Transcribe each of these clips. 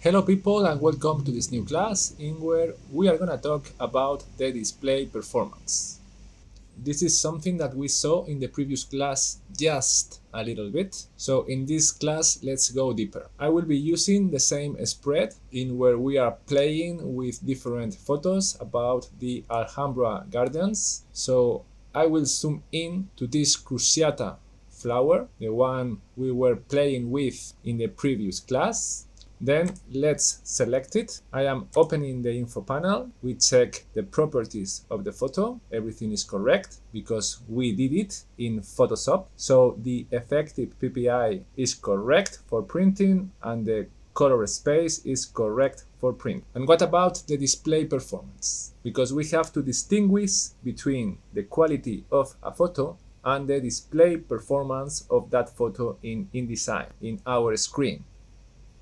Hello people and welcome to this new class in where we are gonna talk about the display performance. This is something that we saw in the previous class just a little bit. So in this class, let's go deeper. I will be using the same spread in where we are playing with different photos about the Alhambra Gardens. So I will zoom in to this cruciata flower, the one we were playing with in the previous class. Then let's select it. I am opening the info panel. We check the properties of the photo. Everything is correct because we did it in Photoshop. So the effective PPI is correct for printing and the color space is correct for print. And what about the display performance? Because we have to distinguish between the quality of a photo and the display performance of that photo in InDesign, in our screen.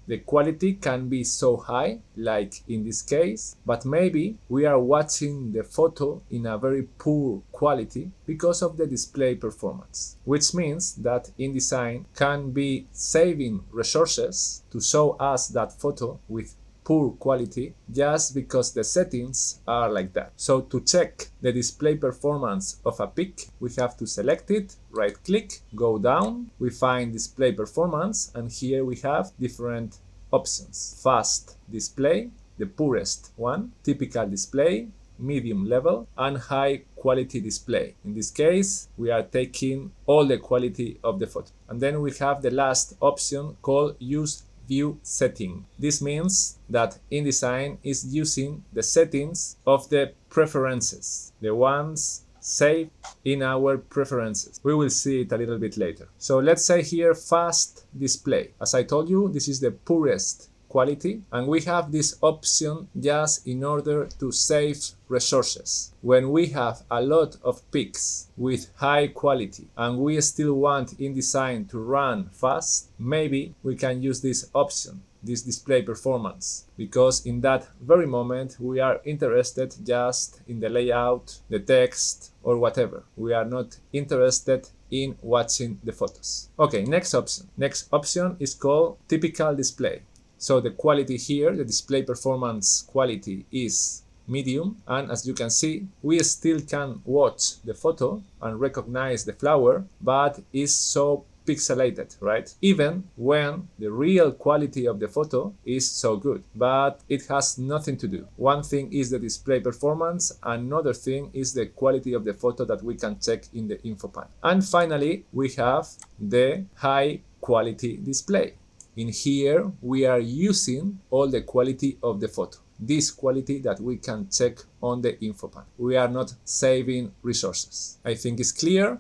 The quality can be so high, like in this case, but maybe we are watching the photo in a very poor quality because of the display performance, which means that InDesign can be saving resources to show us that photo with poor quality just because the settings are like that. So to check the display performance of a pic, we have to select it, right click, go down, we find display performance, and here we have different options. Fast display, the poorest one, typical display, medium level, and high quality display. In this case, we are taking all the quality of the photo. And then we have the last option called use view setting. This means that InDesign is using the settings of the preferences, the ones saved in our preferences. We will see it a little bit later. So let's say here fast display. As I told you, this is the poorest quality, and we have this option just in order to save resources. When we have a lot of pics with high quality and we still want InDesign to run fast, maybe we can use this option, this display performance, because in that very moment we are interested just in the layout, the text, or whatever. We are not interested in watching the photos. Okay, next option. Next option is called typical display. So the quality here, the display performance quality is medium, and as you can see, we still can watch the photo and recognize the flower, but it's so pixelated, right? Even when the real quality of the photo is so good, but it has nothing to do. One thing is the display performance, another thing is the quality of the photo that we can check in the info panel. And finally, we have the high quality display. In here, we are using all the quality of the photo, this quality that we can check on the info panel. We are not saving resources. I think it's clear.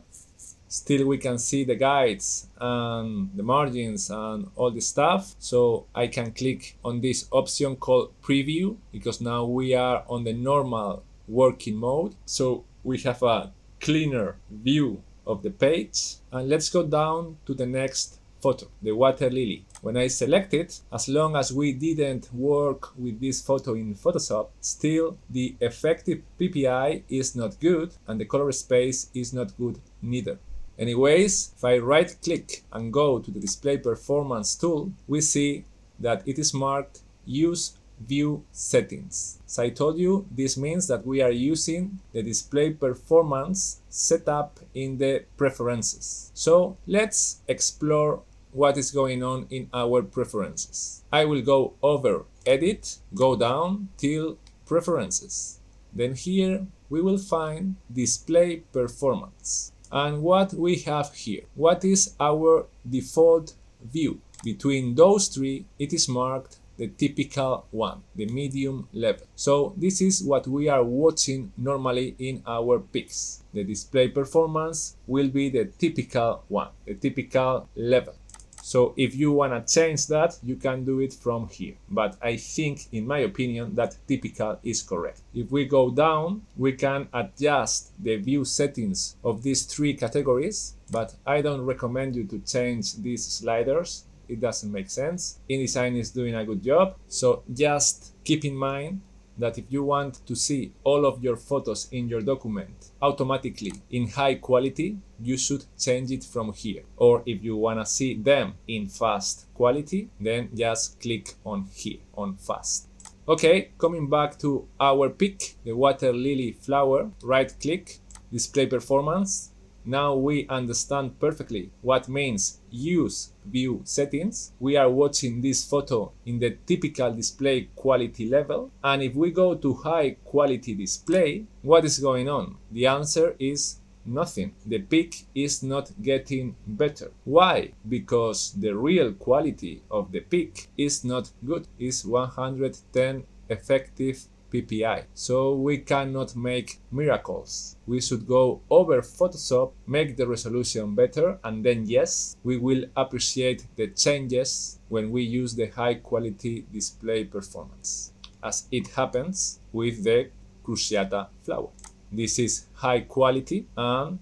Still, we can see the guides and the margins and all the stuff. So I can click on this option called preview, because now we are on the normal working mode. So we have a cleaner view of the page. And let's go down to the next photo, the water lily. When I select it, as long as we didn't work with this photo in Photoshop, still the effective PPI is not good and the color space is not good neither. Anyways, if I right click and go to the display performance tool, we see that it is marked use view settings. As I told you, this means that we are using the display performance setup in the preferences. So let's explore what is going on in our preferences. I will go over edit, go down till preferences. Then here we will find display performance. And what we have here, what is our default view? Between those three, it is marked the typical one, the medium level. So this is what we are watching normally in our pics. The display performance will be the typical one, the typical level. So if you want to change that, you can do it from here. But I think, in my opinion, that typical is correct. If we go down, we can adjust the view settings of these three categories, but I don't recommend you to change these sliders. It doesn't make sense. InDesign is doing a good job. So just keep in mind that if you want to see all of your photos in your document automatically in high quality, you should change it from here. Or if you want to see them in fast quality, then just click on here, on fast. Okay, coming back to our pick, the water lily flower, right click, display performance. Now we understand perfectly what means use view settings. We are watching this photo in the typical display quality level. And if we go to high quality display, what is going on? The answer is nothing. The pic is not getting better. Why? Because the real quality of the pic is not good. It's 110 effective PPI. So we cannot make miracles. We should go over Photoshop, make the resolution better, and then yes, we will appreciate the changes when we use the high quality display performance, as it happens with the Cruciata flower. This is high quality and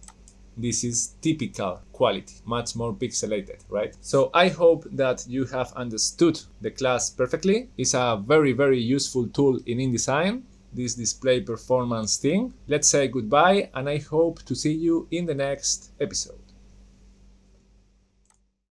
this is typical quality, much more pixelated, right? So I hope that you have understood the class perfectly. It's a very useful tool in InDesign, this display performance thing. Let's say goodbye, and I hope to see you in the next episode.